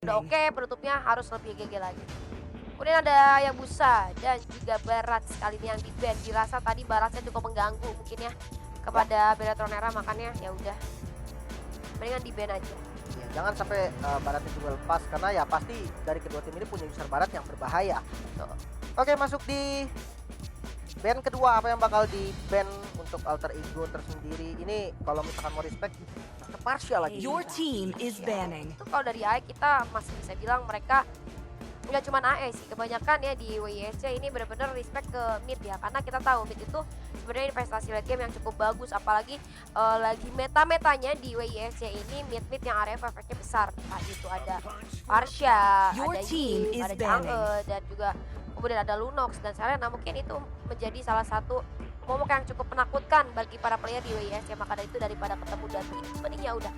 Udah oke, penutupnya harus lebih GG lagi. Kemudian ada yang Busa dan juga Barat sekali ini yang di-ban. Dirasa tadi Baratnya cukup mengganggu mungkin ya kepada Beratronera, makanya ya udah mendingan di-ban aja. Ya, jangan sampai Baratnya juga lepas karena ya pasti dari kedua tim ini punya user Barat yang berbahaya. Tuh. Oke, masuk di ban kedua. Apa yang bakal di ban untuk Alter Ego tersendiri? Ini kalau misalkan mau respect ke partial lagi. Your team is banning. Itu kalau dari AE kita masih bisa bilang mereka nggak cuma AE sih, kebanyakan ya di WISC ini benar-benar respect ke mid ya, karena kita tahu mid itu sebenarnya investasi late game yang cukup bagus, apalagi lagi meta-metanya di WISC ini mid-mid yang area efeknya besar. Nah, itu ada Parsha, Your ada team Yi, is ada banning. Jungle, dan juga kemudian ada Lunox dan Serena. Mungkin itu menjadi salah satu momok yang cukup menakutkan bagi para player di WISC, maka dari itu daripada ketemu dan mending ya udah.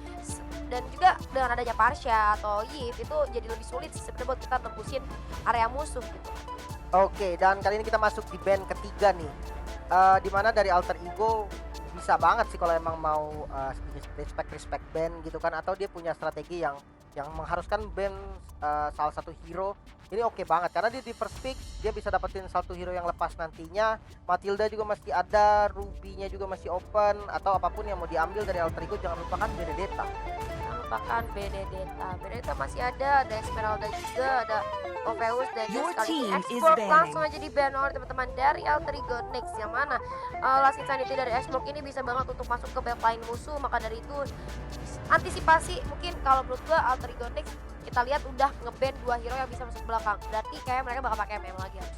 Dan juga dengan adanya Parsha atau Yif itu jadi lebih sulit sih sebenarnya buat kita nembusin area musuh gitu. Oke, dan kali ini kita masuk di band ketiga nih. Dimana dari Alter Ego bisa banget sih kalau emang mau respect band gitu kan, atau dia punya strategi yang mengharuskan band salah satu hero. Ini oke banget karena dia di first pick dia bisa dapetin satu hero yang lepas nantinya. Matilda juga masih ada, Ruby-nya juga masih open, atau apapun yang mau diambil dari Alter Ego. Jangan lupakan Benedetta. Merupakan Benedetta masih ada Esmeralda juga, ada Orpheus dan Your sekali team ini is Xbox banning. langsung aja di ban oleh teman-teman dari Alter Ego Next, yang mana Last Insanity dari Xbox ini bisa banget untuk masuk ke backline musuh. Maka dari itu antisipasi, mungkin kalau menurut gua Alter Ego Next kita lihat udah nge-ban 2 hero yang bisa masuk belakang, berarti kayak mereka bakal pakai MM lagi ya.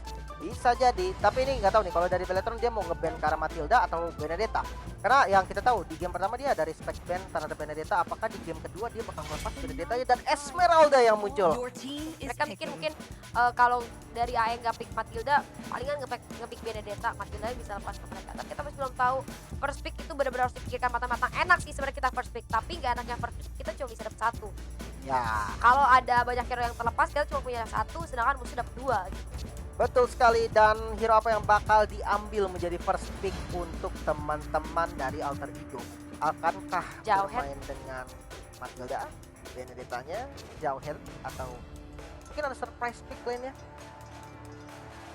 Bisa jadi, tapi ini nggak tahu nih kalau dari Beletron dia mau nge-ban karena Matilda atau Benedetta. Karena yang kita tahu di game pertama dia ada respect ban terhadap Benedetta, apakah di game kedua dia bakal melepas Benedetta dan Esmeralda yang muncul? Your team is Mereka mikir picking. mungkin kalau dari AE nggak pick Matilda, palingan nge-pick Benedetta, Matilda bisa lepas ke mereka. Tapi kita masih belum tahu. First pick itu benar-benar harus dipikirkan matang-matang. Enak sih sebenarnya kita first pick, tapi nggak enaknya first pick kita cuma bisa dapat satu. Ya, Kalau ada banyak hero yang terlepas, kita cuma punya satu, sedangkan musuh dapat 2 gitu. betul sekali. Dan hero apa yang bakal diambil menjadi first pick untuk teman-teman dari Alter Ego? Akankah Jauhead. bermain dengan Matilda, Benedettanya, Jauhead, atau mungkin ada surprise pick lainnya?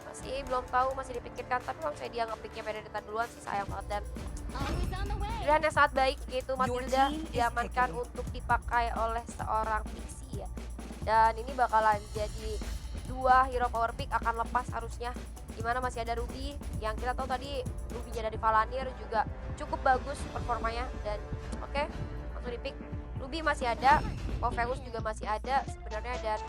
Masih belum tahu, masih dipikirkan. Tapi kalau misalnya dia nge-picknya Benedetta duluan sih sayang banget. Dan pilihan yang sangat baik yaitu Matilda team is diamankan picking. untuk dipakai oleh seorang Pixie ya. Dan ini bakalan jadi 2 hero power pick akan lepas harusnya, dimana masih ada Ruby yang kita tahu tadi Ruby-nya dari Valanir juga cukup bagus performanya. Dan oke, langsung di pick. Ruby masih ada, Orpheus juga masih ada sebenarnya, dan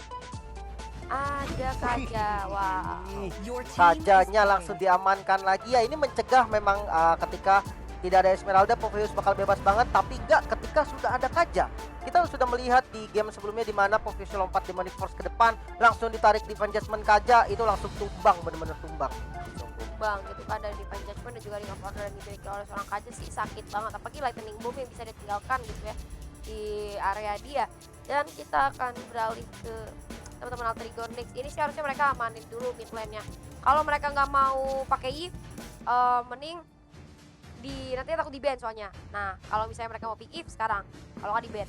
ada Kaja. Wow. Your team is Kajanya banning. langsung diamankan lagi ya. Ini mencegah memang ketika tidak ada Esmeralda, Popheus bakal bebas banget, tapi enggak ketika sudah ada Kaja. Kita sudah melihat di game sebelumnya di mana Popheus lompat Demonic Force ke depan, langsung ditarik Divine Judgment Kaja, itu langsung tumbang, bener-bener tumbang. Tumbang gitu kan, dari Divine Judgment dan juga Ring of Honor yang dimiliki oleh seorang Kaja sih sakit banget, apalagi Lightning Boom yang bisa ditinggalkan gitu ya di area dia. Dan kita akan beralih ke teman-teman Alter Ego Next. Ini sih harusnya mereka amanin dulu mid lane-nya. Kalau mereka nggak mau pakai Yves, mending nanti takut di ban soalnya. Nah, kalau misalnya mereka mau pick Yves sekarang, kalau nggak di ban.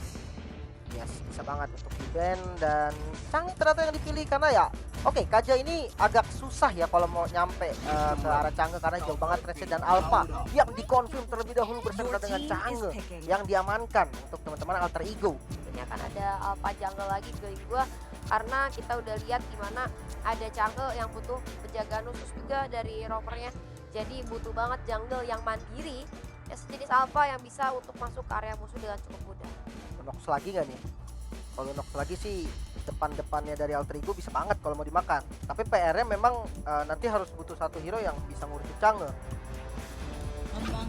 Yes, bisa banget untuk di ban. Dan Chang'e ternyata yang dipilih karena ya oke, Kaja ini agak susah ya kalau mau nyampe ke arah Chang'e karena jauh banget Reset dan Alpha yang dikonfirm terlebih dahulu bersama Your dengan team is Chang'e picking. yang diamankan untuk teman-teman Alter Ego. Ini akan ada Alpha Jungle lagi feeling gua, karena kita udah lihat gimana ada Chang'e yang butuh penjagaan khusus juga dari rovernya. Jadi butuh banget jungle yang mandiri ya, sejenis Alpha yang bisa untuk masuk ke area musuh dengan cukup mudah. Nox lagi nggak nih? Kalau Nox lagi sih depan-depannya dari Alter Ego bisa banget kalau mau dimakan. Tapi PR-nya memang nanti harus butuh satu hero yang bisa ngurusin Chang'e.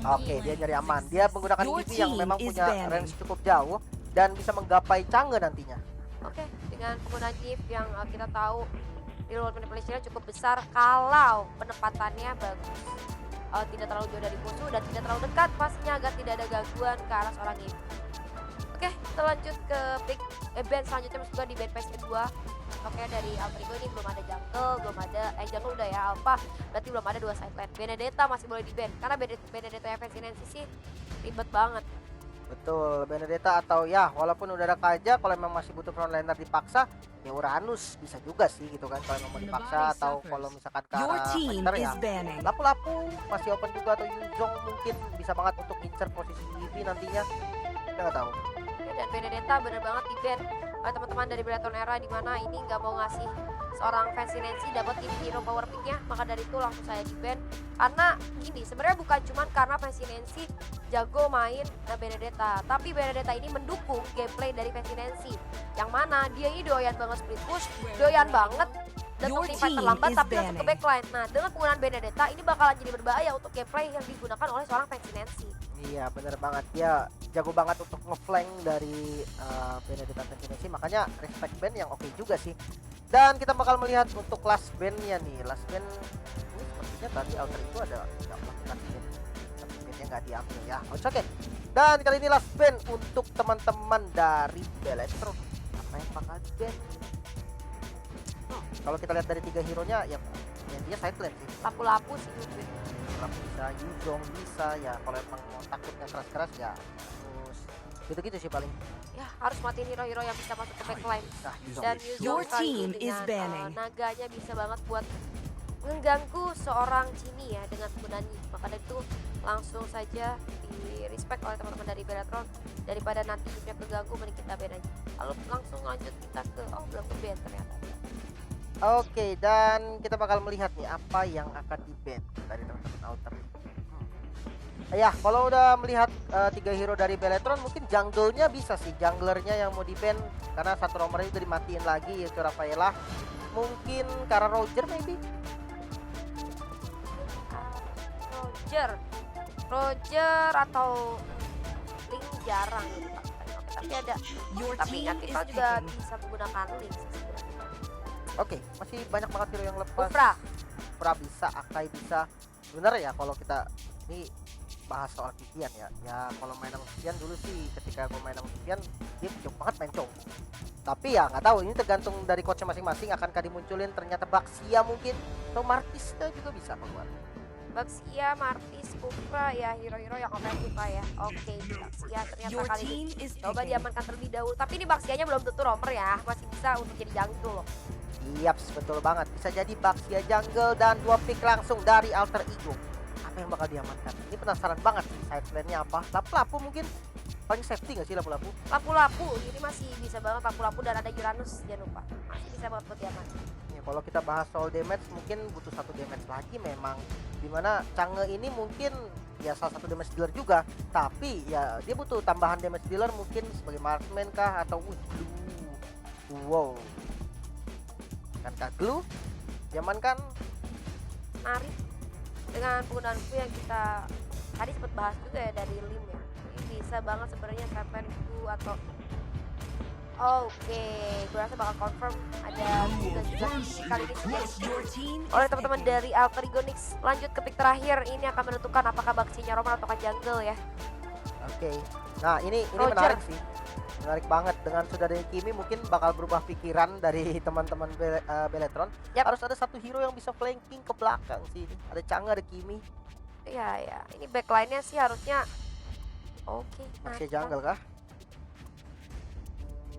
Oke, dia nyari aman. Dia menggunakan Your EV yang team memang is punya banning. range cukup jauh dan bisa menggapai Chang'e nantinya. Oke, dengan penggunaan Yves yang kita tahu real world manipulation-nya cukup besar kalau penempatannya bagus. Tidak terlalu jauh dari musuh dan tidak terlalu dekat pastinya agar tidak ada gangguan ke arah seorang Yves. Oke, kita lanjut ke pick band selanjutnya, masuk juga di band phase kedua. Oke, dari Alter Ego ini belum ada jungle, belum ada jungle udah ya Alpha, berarti belum ada 2 side lane. Benedetta masih boleh di ban karena Benedetta yang fancy Nancy sih ribet banget. Betul, Benedetta atau ya walaupun udah ada Kaja, kalau emang masih butuh frontliner dipaksa ya Uranus bisa juga sih gitu kan kalau emang mau dipaksa, atau kalau misalkan ke Your arah team Vector is ya banning. Lapu-Lapu masih open juga, atau Yuzong mungkin bisa banget untuk ngincer posisi Eevee nantinya, kita nggak tahu. Ya, dan Benedetta bener banget di ban oleh teman-teman dari Bellator Era, di mana ini nggak mau ngasih seorang Fancy Nancy dapetin hero power picknya, maka dari itu langsung saya di ban. Karena gini, sebenarnya bukan cuman karena Fancy Nancy jago main Benedetta, tapi Benedetta ini mendukung gameplay dari Fancy Nancy, yang mana dia ini doyan banget split push, doyan banget Your dapetin fight team terlambat is tapi langsung ke banning. backline. Nah, dengan penggunaan Benedetta ini bakalan jadi berbahaya untuk gameplay yang digunakan oleh seorang Fancy Nancy. Iya bener banget, dia jago banget untuk ngeflank dari Benedetta Fancy, makanya respect band yang oke juga sih. Dan kita bakal melihat untuk last bandnya nih, last band ini sepertinya tadi outer itu ada nggak melakukan band, tapi bandnya nggak diambil ya. Oke. Dan kali ini last band untuk teman-teman dari Bellator, apa yang bakal di band? Kalau kita lihat dari 3 hero nya ya dia side lane sih. Lapu-lapu sih gue. Lapu bisa, Yuzong bisa ya, kalau emang mau takutnya keras-keras ya terus gitu-gitu sih paling. Ya, harus matiin hero-hero yang bisa masuk ke backline. Nah, Yuzong Dan bisa. Your Yuzong kali ini team is dengan banning. naganya bisa banget buat mengganggu seorang Cini ya dengan penggunaan Yi. Maka dari itu langsung saja di respect oleh teman-teman dari Bellator, daripada nanti hidupnya keganggu mending kita ban aja. Lalu langsung lanjut kita ke belum ke ban ternyata. Oke, dan kita bakal melihat nih apa yang akan di ban dari teman-teman outer. Ya, kalau udah melihat 3 hero dari Bellator, mungkin jungle-nya bisa sih, junglernya yang mau di ban karena satu romernya udah dimatiin lagi, yaitu Rafaela. Mungkin karena Roger maybe. Roger atau Link jarang gitu Pak. Oke, tapi ada, Your tapi team kan is kita juga picking. bisa menggunakan Link sih sebenarnya. Oke, masih banyak banget hero yang lepas. Kufra. Kufra bisa, Akai bisa. Sebenarnya ya kalau kita ini bahas soal Vivian ya. Ya kalau main sama Vivian dulu sih, ketika gue main sama Vivian dia jauh banget main cowok. Tapi ya nggak tahu, ini tergantung dari coachnya masing-masing, akankah dimunculin ternyata Baxia mungkin, atau Martis juga bisa keluar. Baxia, Martis, Kufra ya hero-hero yang ofensif Pak ya. Oke, Baxia ternyata Your kali ini team is coba picking. diamankan terlebih dahulu. Tapi ini Baxianya belum tentu romer ya, masih bisa untuk jadi jungle loh. Iya, betul banget. Bisa jadi Baxia jungle dan 2 pick langsung dari Alter Ego. Apa yang bakal diamankan? Ini penasaran banget sih, side lane-nya apa? Lapu-lapu mungkin paling safety nggak sih lapu-lapu? Lapu-lapu, ini masih bisa banget lapu-lapu dan ada Uranus jangan lupa. Masih bisa banget buat diamankan. Ya, kalau kita bahas soal damage mungkin butuh 1 damage lagi memang, dimana Chang'e ini mungkin ya salah satu damage dealer juga, tapi ya dia butuh tambahan damage dealer mungkin sebagai marksman kah, atau wow kan kah glue diamankan. Menarik dengan penggunaan Q yang kita tadi sempat bahas juga ya dari Lim ya. Ini bisa banget sebenarnya Seven Q atau Oke, gue rasa bakal confirm ada juga kali ini Your team oleh is teman-teman picking. dari Alter Ego Nyx. Lanjut ke pick terakhir, ini akan menentukan apakah Baxinya romer atau jungle ya. Oke. Nah, ini Roger. menarik sih. Menarik banget, dengan sudah ada Kimi mungkin bakal berubah pikiran dari teman-teman Bellator. Yap. Harus ada satu hero yang bisa flanking ke belakang sih. Ada Chang'e, ada Kimi. Ya, ini backline-nya sih harusnya oke. Masih Nathan. jungle kah?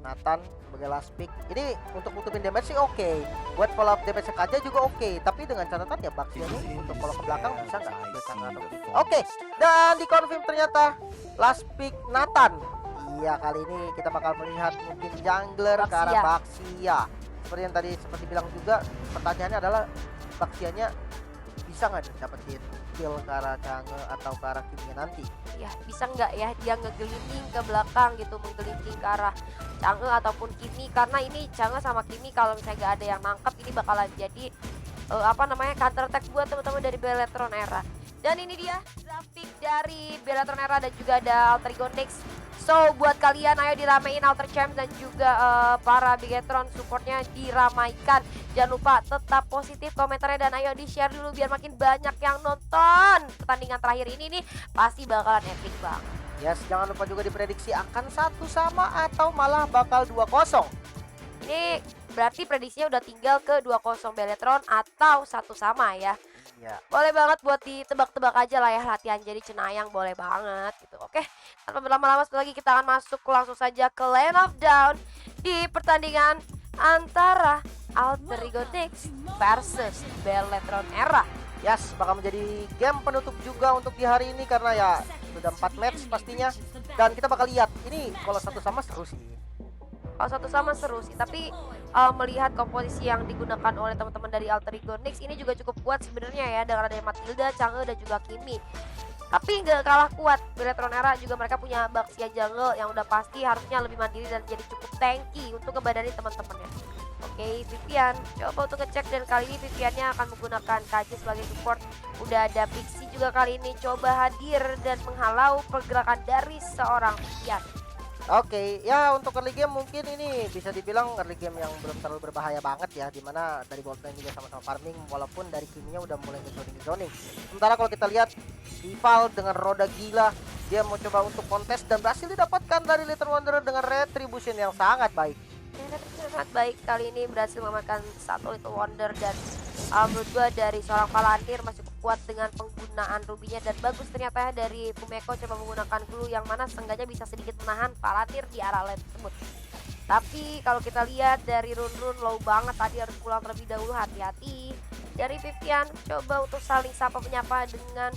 Nathan sebagai last pick. Ini untuk nutupin damage sih oke. Buat follow up damage aja juga oke. Tapi dengan catatan ya Baxia ini untuk follow ke belakang bisa nggak? Oke. Dan dikonfirm ternyata last pick Nathan. Iya, kali ini kita bakal melihat mungkin jungler ke arah Baxia. Seperti yang tadi seperti bilang juga, pertanyaannya adalah Baxianya bisa nggak nih dapetin kill ke arah Chang'e atau ke arah Kimi nanti? Ya, bisa nggak ya dia ngegeliting ke belakang gitu, menggeliting ke arah Chang'e ataupun Kimi, karena ini Chang'e sama Kimi kalau misalnya nggak ada yang nangkep ini bakalan jadi counter attack buat teman-teman dari Bellator Era. Dan ini dia grafik dari Bellator Era dan juga ada Alter Ego Nyx. So buat kalian ayo diramein Alter Champ dan juga para Bigetron supportnya diramaikan. Jangan lupa tetap positif komentarnya dan ayo di share dulu biar makin banyak yang nonton. Pertandingan terakhir ini nih pasti bakalan epic banget. Yes, jangan lupa juga diprediksi akan 1 sama atau malah bakal 2-0. Ini berarti prediksinya udah tinggal ke 2-0 Bellator atau 1 sama ya. Ya. Boleh banget buat ditebak-tebak aja lah ya latihan jadi cenayang, boleh banget gitu. Oke, tanpa berlama-lama sekali lagi kita akan masuk langsung saja ke Lane of Down di pertandingan antara Alter Ego Nyx versus Beletron Era. Yes, bakal menjadi game penutup juga untuk di hari ini karena ya sudah 4 match pastinya. Dan kita bakal lihat ini kalau satu sama seru sih. Kalau satu sama seru sih, tapi melihat komposisi yang digunakan oleh teman-teman dari Alter Ego Nyx ini juga cukup kuat sebenarnya ya, dengan adanya Matilda, Chang'e dan juga Kimi. Tapi nggak kalah kuat Beletron Era juga, mereka punya Baxia Jungle yang udah pasti harusnya lebih mandiri dan jadi cukup tanky untuk ngebadani teman-temannya. Oke, Vivian coba untuk ngecek dan kali ini Viviannya akan menggunakan KJ sebagai support. Udah ada Pixie juga kali ini coba hadir dan menghalau pergerakan dari seorang Vivian. Oke, ya untuk early game mungkin ini bisa dibilang early game yang belum terlalu berbahaya banget ya, dimana dari bot lane juga sama-sama farming walaupun dari Kiminya udah mulai nge-zoning. Sementara kalau kita lihat Rival dengan roda gila, dia mau coba untuk kontes dan berhasil didapatkan dari Little Wanderer dengan retribution yang sangat baik. Sangat baik kali ini berhasil memakan satu Little Wonder dan menurut gua dari seorang Palantir masih kuat dengan penggunaan rubinya dan bagus ternyata ya dari Fumeko coba menggunakan glue yang mana seenggaknya bisa sedikit menahan Palantir di arah lane tersebut. Tapi kalau kita lihat dari run low banget tadi harus pulang terlebih dahulu, hati-hati. Dari Vivian coba untuk saling sapa menyapa dengan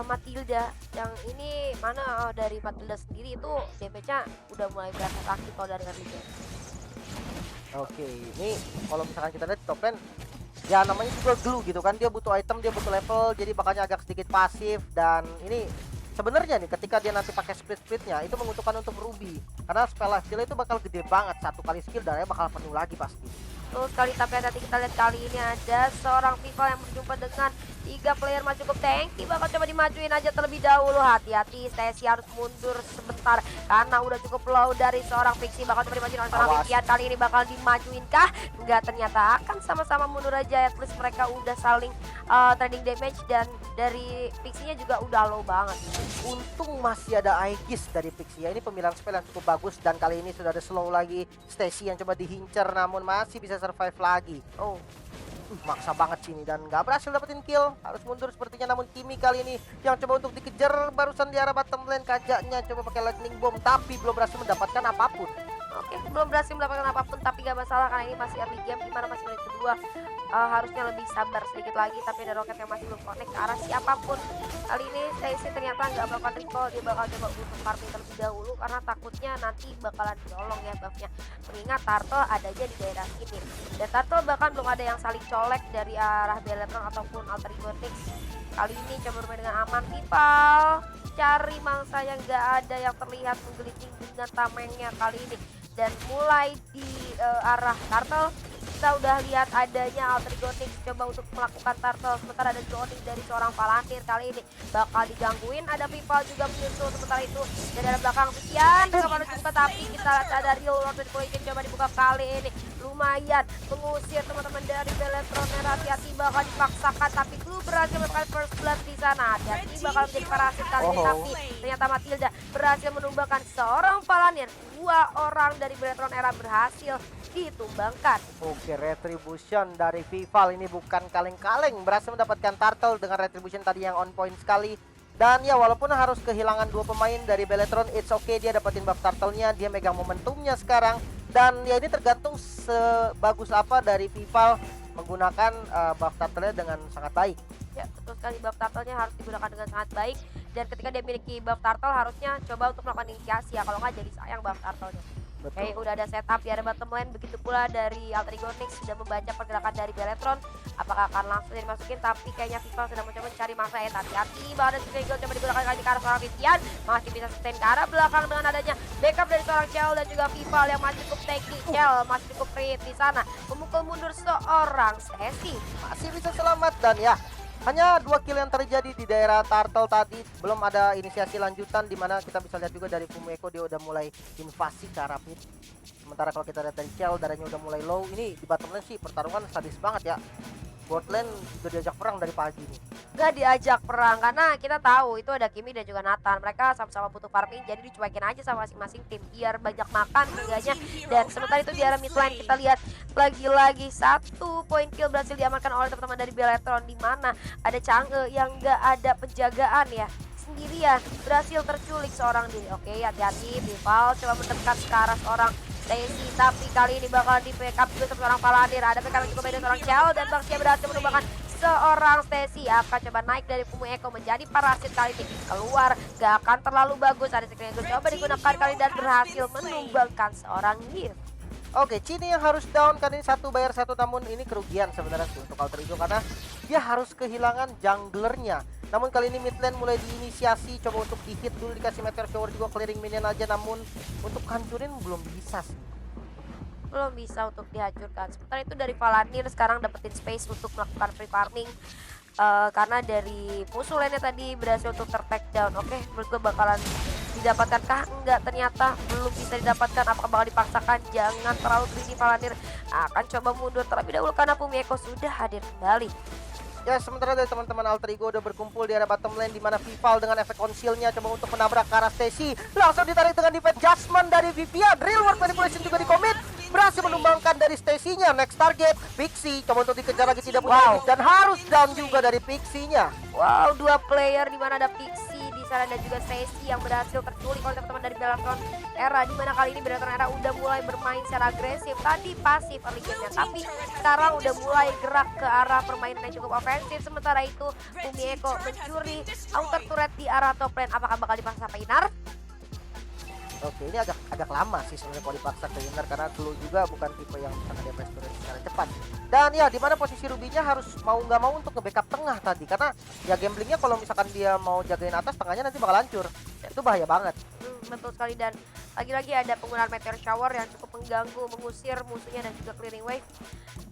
Matilda yang ini mana dari Matilda sendiri itu damage-nya udah mulai berasa sakit kalau dari early game. Oke, ini kalau misalkan kita lihat di top lane, ya namanya juga glue gitu kan, dia butuh item, dia butuh level, jadi makanya agak sedikit pasif. Dan ini sebenarnya nih ketika dia nanti pakai splitnya itu menguntungkan untuk Ruby karena spell skill itu bakal gede banget, satu kali skill darahnya bakal penuh lagi pasti. Terus kali tapi nanti kita lihat kali ini ada seorang Vival yang berjumpa dengan 3 player masih cukup tanky, bakal coba dimajuin aja terlebih dahulu. Hati-hati, Stacy harus mundur sebentar karena udah cukup low dari seorang Pixie, bakal coba dimajuin oleh seorang Vivian. Kali ini bakal dimajuin kah? Enggak, ternyata akan sama-sama mundur aja. At least mereka udah saling trading damage dan dari Pixie-nya juga udah low banget. Untung masih ada Aegis dari Pixie ya, ini pemilihan spell yang cukup bagus dan kali ini sudah ada slow lagi. Stacy yang coba dihincar namun masih bisa survive lagi. Oh, maksa banget sini dan nggak berhasil dapetin kill, harus mundur sepertinya. Namun Kimi kali ini yang coba untuk dikejar barusan di arah bottom lane, kajaknya coba pakai lightning bomb tapi belum berhasil mendapatkan apapun. Oke, belum berhasil mendapatkan apapun tapi gak masalah karena ini masih early game dimana masih menit kedua. Harusnya lebih sabar sedikit lagi tapi ada roket yang masih belum connect ke arah siapapun. Kali ini Stacy ternyata nggak melakukan recall, dia bakal coba untuk farming terlebih dahulu karena takutnya nanti bakalan diolong ya buffnya. Mengingat Turtle adanya di daerah sini dan Turtle bahkan belum ada yang saling colek dari arah Beletron ataupun Alter Ego Nyx. Kali ini coba bermain dengan aman. Vival cari mangsa yang nggak ada yang terlihat menggeliting dengan tamengnya kali ini dan mulai di arah Turtle. Kita udah lihat adanya Alter Ego Nyx coba untuk melakukan Turtle, sementara ada zoning dari seorang Palantir kali ini bakal digangguin. Ada Vival juga menyusul sementara itu dari arah belakang Vivian bakal dibuka tapi kita lihat ada Real World Collision coba dibuka kali ini lumayan mengusir teman-teman dari Beletron. Hati-hati bakal dipaksakan tapi Glue berhasil mendapatkan first blood di sana. Hati-hati bakal menjadi parasit kali ini tapi ternyata Matilda berhasil menumbangkan seorang Palantir. 2 orang dari Beletron Era berhasil ditumbangkan. Oke, retribution dari Vival ini bukan kaleng-kaleng, berhasil mendapatkan Turtle dengan retribution tadi yang on point sekali. Dan ya walaupun harus kehilangan 2 pemain dari Beletron, it's okay, dia dapetin buff Turtle-nya, dia megang momentumnya sekarang. Dan ya ini tergantung sebagus apa dari Vival menggunakan buff Turtle-nya dengan sangat baik. Ya, betul sekali, buff Turtle-nya harus digunakan dengan sangat baik. Dan ketika dia memiliki buff Turtle harusnya coba untuk melakukan inisiasi ya, kalau nggak jadi sayang buff Turtle-nya. Oke, udah ada setup di area bottom lane, begitu pula dari Alter Ego Nyx sudah membaca pergerakan dari Beletron. Apakah akan langsung dimasukin, tapi kayaknya Vival sudah mencoba mencari mangsa ya. Hati-hati, bahkan Eagle coba digunakan kali ke arah seorang Vivian, masih bisa sustain ke arah belakang dengan adanya backup dari seorang Chell dan juga Vival yang masih cukup tanky. Chell masih cukup free di sana, memukul mundur seorang Stacy. Masih bisa selamat dan ya hanya 2 kill yang terjadi di daerah Turtle tadi, belum ada inisiasi lanjutan di mana kita bisa lihat juga dari Fumeko dia udah mulai invasi ke arah mid. Sementara kalau kita lihat dari Chell darahnya udah mulai low, ini di bottom lane sih pertarungan sadis banget ya. bot lane juga diajak perang dari pagi nih. Gak diajak perang karena kita tahu itu ada Kimi dan juga Nathan, mereka sama-sama butuh farming jadi dicuekin aja sama masing-masing tim biar banyak makan tengganya. Dan sementara itu di arah mid lane kita lihat lagi-lagi 1 poin kill berhasil diamankan oleh teman-teman dari Beletron, di mana ada Chang'e yang gak ada penjagaan ya, sendirian berhasil terculik seorang diri. Oke, hati-hati Vival coba mendekat ke arah seorang Stacy, tapi kali ini bakal di backup juga sama seorang Palantir. Ada backup juga beda seorang Chao dan Baxia berhasil menumbangkan seorang Stacy. Akan coba naik dari Fumu Echo menjadi parasit kali ini, keluar gak akan terlalu bagus. Ada skill yang coba digunakan kali dan berhasil menumbangkan seorang Nif. Oke, Cini yang harus down kan ini 1 bayar 1, namun ini kerugian sebenarnya sih untuk Alter Ego karena dia harus kehilangan junglernya. Namun kali ini mid lane mulai diinisiasi, coba untuk di-hit dulu, dikasih Meteor Shower juga, clearing minion aja, namun untuk hancurin belum bisa sih. Belum bisa untuk dihancurkan. Sementara itu dari Palantir sekarang dapetin space untuk melakukan free farming. Karena dari musuh lainnya tadi berhasil untuk ter-take down. Oke, menurut gue bakalan didapatkan kah? Enggak, ternyata belum bisa didapatkan. Apakah bakal dipaksakan? Jangan terlalu greedy, Palantir akan coba mundur terlebih dahulu karena Fumu Echo sudah hadir kembali. Ya, sementara dari teman-teman Alter Ego udah berkumpul di area bottom lane, di mana Vival dengan efek conceal-nya coba untuk menabrak ke arah Stacy. Langsung ditarik dengan defense judgment dari Vivian. Real world manipulation juga di commit. Berhasil menumbangkan dari Stacy-nya. Next target Pixie, coba untuk dikejar lagi, tidak punya hit, dan harus down juga dari Pixie-nya. Wow, 2 player di mana ada Pixie di sana dan juga Stacy yang berhasil terculik oleh teman-teman dari Beletron Era, di mana kali ini Beletron Era udah mulai bermain secara agresif. Tadi pasif early game-nya, tapi sekarang udah mulai gerak ke arah permainan yang cukup ofensif. Sementara itu Fumu Echo mencuri outer turret di arah top lane. Apakah bakal dipaksa sampai Inar? Oke, ini agak lama sih sebenarnya kalau dipaksa ke Inner karena dulu juga bukan tipe yang bisa nge-damage turret secara cepat. Dan ya, di mana posisi Ruby-nya harus mau nggak mau untuk nge-backup tengah tadi, karena ya gamblingnya kalau misalkan dia mau jagain atas, tengahnya nanti bakal hancur. Itu bahaya banget. Betul sekali, dan lagi-lagi ada penggunaan Meteor Shower yang cukup mengganggu, mengusir musuhnya dan juga clearing wave.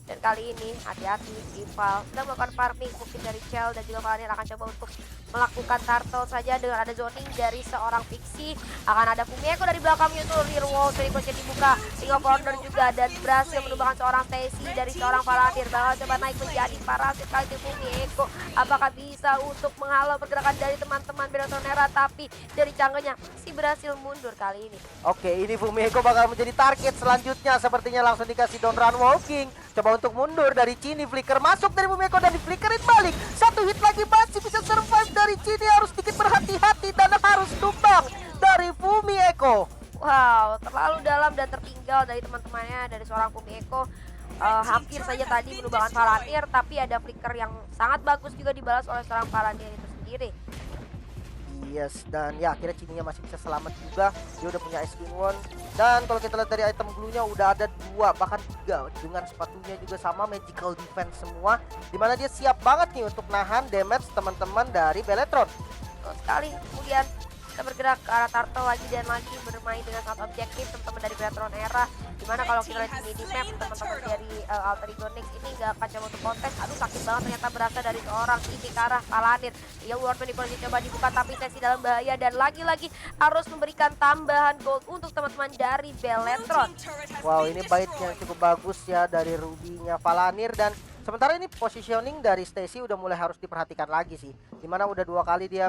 Dan kali ini hati-hati, Vival sedang melakukan farming mungkin dari Chell dan juga Palantir akan coba untuk melakukan turtle saja dengan ada zoning dari seorang Pixie. Akan ada Fumu Echo dari belakangnya itu, rear wall dari kunci dibuka, Ring of Order juga, dan berhasil menumbangkan seorang Stacy dari seorang Palantir. Bakal coba naik menjadi parasit kali ini Fumu Echo. Apakah bisa untuk menghalau pergerakan dari teman-teman Beletron Era, tapi dari canggenya masih berhasil mundur kali ini. Oke, ini Fumu Echo bakal menjadi target selanjutnya, sepertinya langsung dikasih down run walking. Coba untuk mundur dari Cini, flicker masuk dari Fumu Echo dan di-flickerin balik. 1 hit lagi masih bisa survive dari Cini, harus sedikit berhati-hati dan harus tumbang dari Fumu Echo. Wow, terlalu dalam dan tertinggal dari teman-temannya dari seorang Fumu Echo. Hampir saja tadi menumbangkan Palantir, tapi ada flicker yang sangat bagus juga dibalas oleh seorang Palantir itu sendiri. Yes, dan ya akhirnya Cininya masih bisa selamat juga. Dia udah punya Ice King One. Dan kalau kita lihat dari item glue-nya udah ada 2 bahkan 3, dengan sepatunya juga sama magical defense semua, dimana dia siap banget nih untuk nahan damage teman-teman dari Beletron. Betul sekali. Kemudian kita bergerak ke arah Turtle lagi dan lagi bermain dengan satu objektif teman-teman dari Beletron Era, dimana kalau kita lihat di map teman-teman dari Alter Ego Next ini gak akan coba untuk kontes. Aduh, sakit banget ternyata berasal dari seorang ini ke arah Palantir. Ya, World Manipulation coba dibuka tapi Stacy dalam bahaya, dan lagi-lagi harus memberikan tambahan gold untuk teman-teman dari Beletron. Wow, ini baitnya cukup bagus ya dari Ruby-nya Palantir. Dan sementara ini positioning dari Stacy udah mulai harus diperhatikan lagi sih, dimana udah 2 kali dia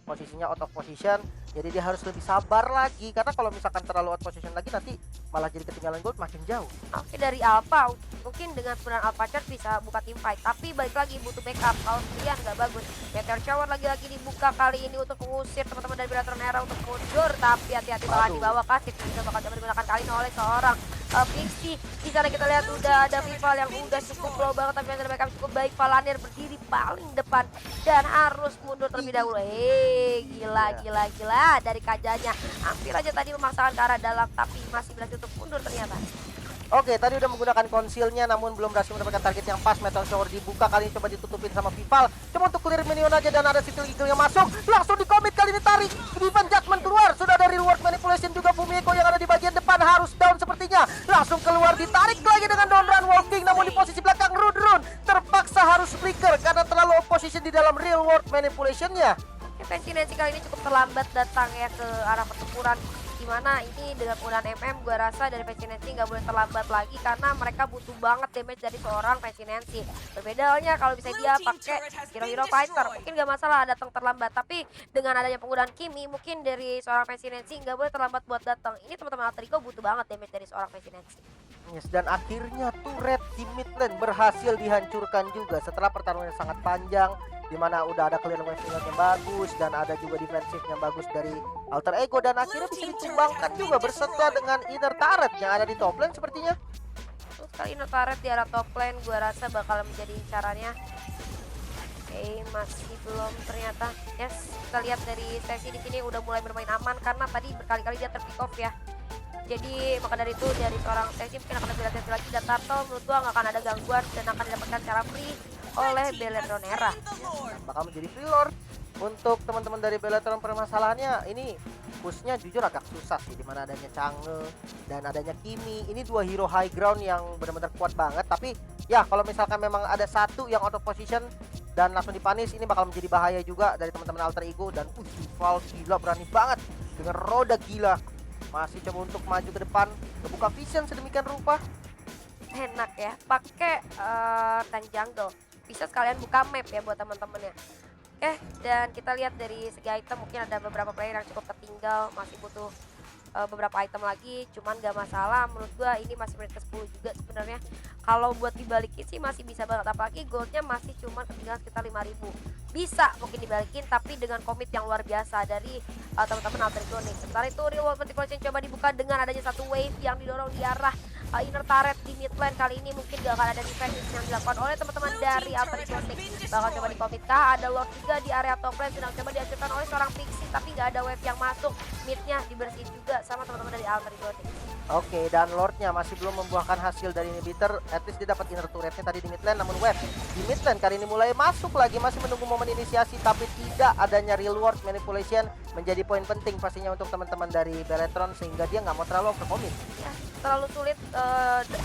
posisinya out of position, jadi dia harus lebih sabar lagi, karena kalau misalkan terlalu out position lagi nanti malah jadi ketinggalan gold makin jauh. Oke, dari Alpha mungkin dengan penggunaan Alpha Charge bisa buka team fight, tapi balik lagi butuh backup. Kalau sendirian nggak bagus. Meteor Shower lagi-lagi dibuka kali ini untuk mengusir teman-teman dari Beletron Era untuk mundur, tapi hati-hati bakal dibawa kasih juga bakal coba digunakan kali ini oleh seorang Pixie. Di sana kita lihat udah ada Vival yang udah cukup low banget, tapi yang backup cukup baik. Palantir berdiri paling depan dan harus mundur terlebih dahulu. Gila dari kajanya. Hampir aja tadi memaksakan ke arah dalam, tapi masih berhasil untuk mundur ternyata. Oke, tadi udah menggunakan konsilnya namun belum berhasil mendapatkan target yang pas. Meteor Shower dibuka, kali ini coba ditutupin sama Vival. Coba untuk clear minion aja, dan ada Steel Eagle yang masuk. Langsung di commit, kali ini tarik. Defense Judgment keluar. Sudah dari reward manipulation juga. Fumu Echo yang ada di bagian depan harus down sepertinya. Langsung keluar, ditarik lagi dengan down run walking. Namun di posisi belakang Rudrun terpaksa harus flicker karena terlalu opposition di dalam real world manipulationnya. Nancy kali ini cukup terlambat datang ya ke arah pertempuran, dimana ini dengan penggunaan gue rasa dari Pensinensi nggak boleh terlambat lagi karena mereka butuh banget damage dari seorang Pensinensi. Berbeda halnya kalau bisa dia pakai hero-hero fighter, mungkin nggak masalah datang terlambat, tapi dengan adanya penggunaan Kimi mungkin dari seorang Pensinensi nggak boleh terlambat buat datang. Ini teman-teman Alter Ego butuh banget damage dari seorang Pensinensi. Yes, dan akhirnya turret di mid lane berhasil dihancurkan juga setelah pertarungan yang sangat panjang, di mana udah ada clear wave yang bagus dan ada juga defensif yang bagus dari Alter Ego, dan akhirnya bisa ditumbangkan juga berserta dengan inner turret yang ada di top lane sepertinya. Terus kali inner turret di arah top lane gue rasa bakal menjadi incarannya. Oke, masih belum ternyata. Yes, kita lihat dari sesi di sini udah mulai bermain aman karena tadi berkali-kali dia terpick off ya. Jadi maka dari itu dari seorang sesi mungkin akan lebih hati-hati lagi, dan Turtle menurut gua nggak akan ada gangguan dan akan didapatkan secara free oleh Beledron Era. Bakal menjadi free lord untuk teman-teman dari Beletron. Permasalahannya ini pushnya jujur agak susah sih, dimana adanya Chang'e dan adanya Kimi. Ini dua hero high ground yang benar-benar kuat banget, tapi ya kalau misalkan memang ada satu yang out of position dan langsung dipanis, ini bakal menjadi bahaya juga dari teman-teman Alter Ego. Dan Val gila berani banget dengan roda gila, masih coba untuk maju ke depan, ngebuka vision sedemikian rupa. Enak ya, pakai tank jungle. Bisa sekalian buka map ya buat teman-temannya. Oke, dan kita lihat dari segi item mungkin ada beberapa player yang cukup tertinggal, masih butuh beberapa item lagi, cuman gak masalah. Menurut gua ini masih menit ke-10 juga sebenarnya. Kalau buat dibalikin sih masih bisa banget, apalagi goldnya masih cuma ketinggalan sekitar 5.000. Bisa mungkin dibalikin, tapi dengan komit yang luar biasa dari teman-teman Alter Ego nih. Sementara itu reward multiplication coba dibuka dengan adanya satu wave yang didorong di arah inner turret di mid lane. Kali ini mungkin gak akan ada defense yang dilakukan oleh teman-teman dari Alter Ego. Bakal coba dikomit kah? Ada Lord 3 di area top lane sedang coba dihancurkan oleh seorang Pixie, tapi gak ada wave yang masuk. Midnya dibersihin juga sama teman-teman dari Alter Ego. Oke, dan Lordnya masih belum membuahkan hasil dari inhibitor. At least dia dapat inner turretnya tadi di mid lane, namun wave di mid lane kali ini mulai masuk lagi, masih menunggu momen inisiasi, tapi tidak adanya real world manipulation menjadi poin penting pastinya untuk teman-teman dari Beletron, sehingga dia nggak mau terlalu overcommit. Ya, terlalu sulit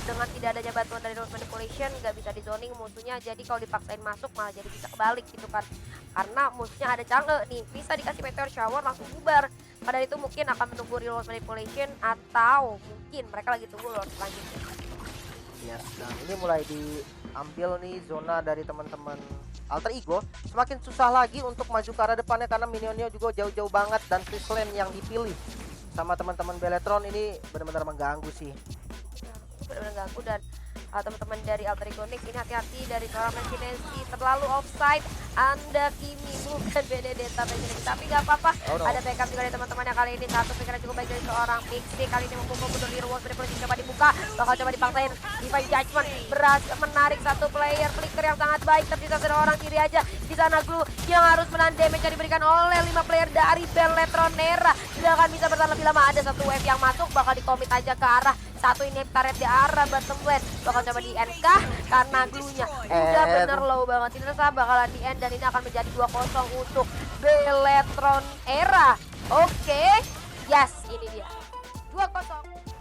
dengan tidak adanya bantuan dari real manipulation, nggak bisa di zoning musuhnya, jadi kalau dipaksain masuk malah jadi bisa kebalik gitu kan, karena musuhnya ada Chang'e nih, bisa dikasih meteor shower langsung bubar. Pada itu mungkin akan menunggu real world manipulation, atau mungkin mereka lagi tunggu Lord selanjutnya. Yes, dan ini mulai diambil nih zona dari teman-teman Alter Ego. Semakin susah lagi untuk maju ke arah depannya karena minionnya juga jauh-jauh banget, dan fish lane yang dipilih sama teman-teman Beletron ini benar-benar mengganggu sih. Benar-benar ganggu, dan teman-teman dari Alter Ego Nix ini hati-hati dari seorang Pensinensi, terlalu offside. Anda Kimi bukan Benedetta Pensinensi, tapi nggak apa-apa. Ada backup juga dari teman-temannya kali ini. Satu pikiran cukup baik dari seorang Pixie, kali ini memukul mundur di ruang dari coba dibuka, bakal coba dipaksain. Divine Judgment berhasil menarik satu player. Flicker yang sangat baik, tersisa seorang kiri aja. Di sana Glue yang harus menahan damage yang diberikan oleh 5 player dari Beletron Era. Tidak akan bisa bertahan lebih lama. Ada satu wave yang masuk, bakal dikomit aja ke arah satu ini turret di arah bottom lane. Bakal coba di end kah? Karena glue-nya udah bener low banget. Ini rasa bakalan di end, dan ini akan menjadi 2-0 untuk Beletron Era. Oke, yes, ini dia 2-0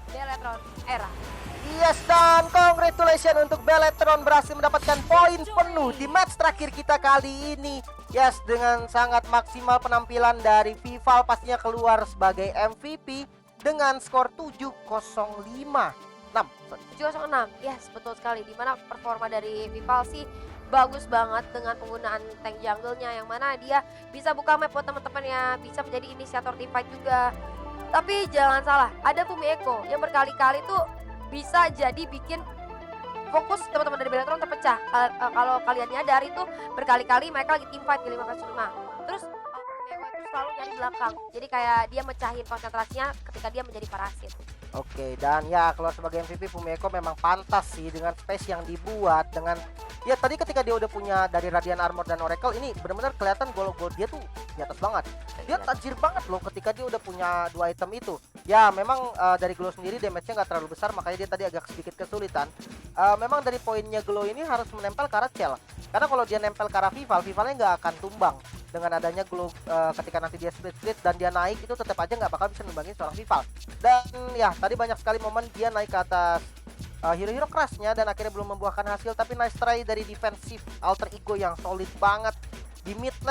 Beletron Era. Yes, dan congratulations untuk Beletron berhasil mendapatkan poin penuh di match terakhir kita kali ini. Yes, dengan sangat maksimal penampilan dari Vival, pastinya keluar sebagai MVP dengan skor 7-0-5. 7-0-6, yes, betul sekali. Dimana performa dari Vival sih bagus banget dengan penggunaan tank jungle-nya, yang mana dia bisa buka map buat teman-temannya, bisa menjadi inisiator teamfight juga. Tapi jangan salah, ada Fumi Echo yang berkali-kali tuh bisa jadi bikin fokus teman-teman dari Beletron terpecah. Kalau kalian nyadar itu berkali-kali mereka lagi teamfight di 5-5. Terus Fumi Echo itu selalu nyari belakang, jadi kayak dia mecahin konsentrasinya ketika dia menjadi parasit. Oke, dan ya keluar sebagai MVP Fumiko memang pantas sih dengan space yang dibuat, dengan ya tadi ketika dia udah punya dari Radiant Armor dan Oracle, ini benar-benar kelihatan gol dia tuh di atas banget. Dia tajir banget loh ketika dia udah punya 2 item itu. Ya memang dari Glow sendiri damage-nya nggak terlalu besar, makanya dia tadi agak sedikit kesulitan. Memang dari poinnya Glow ini harus menempel ke arah Cell, karena kalau dia nempel ke arah Vivalnya nggak akan tumbang. Dengan adanya Glow ketika nanti dia split dan dia naik, itu tetap aja nggak bakal bisa numbangin seorang Vival. Dan ya tadi banyak sekali momen dia naik ke atas hero-hero kerasnya dan akhirnya belum membuahkan hasil, tapi nice try dari defensif Alter Ego yang solid banget di mid lane.